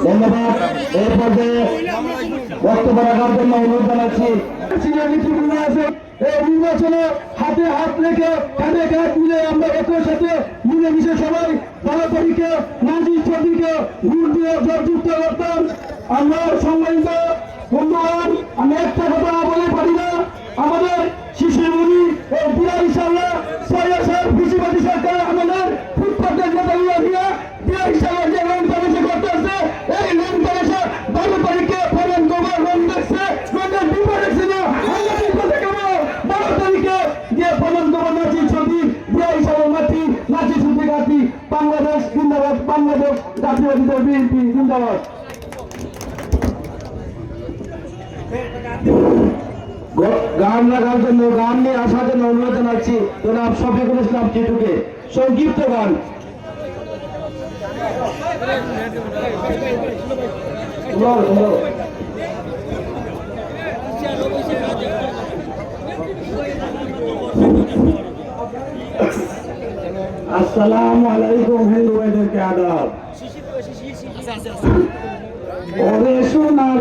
ধন্যবাদ। এর মধ্যে বক্তব্য রাখার জন্য অনুরোধ জানাচ্ছি এই নির্বাচনে হাতে হাত রেখে কাঁধে কাঁধ মিলে আমরা একই সাথে মিলেমিশে সবাই পারাপাড়িকে নাজির চৌধুরীকে ভোট দিয়ে জয়যুক্ত করতাম। আমরা সম্মানিত বন্ধুগণ, আমি একটা কথা বলে পারি না, আমাদের শিশুমণি এই বিরাট সালে 6 সাল কৃষিবাদী সরকার আমাদের ফুটপাতের নেতাগুলো দিয়ে বিরাট সালে যে লোন প্রবেশ করতে আসছে, এই লোন প্রবেশে 12 তারিখে ফরেন গোবার লোন দেখছে, লোনের বিপদ দেখছে না, বাংলাদেশ জিন্দাবাদ, বাংলাদেশ জাতীয়তাবাদী বিএনপি জিন্দাবাদ। গান রাখার জন্য, গান নিয়ে আসার জন্য অনুরোধ জানাচ্ছি জনাব শফিকুল ইসলাম টিটুকে। সংক্ষিপ্ত গান। আসসালামু আলাইকুম, হিন্দু ভাইদেরকে আদাব। ওরে সোনার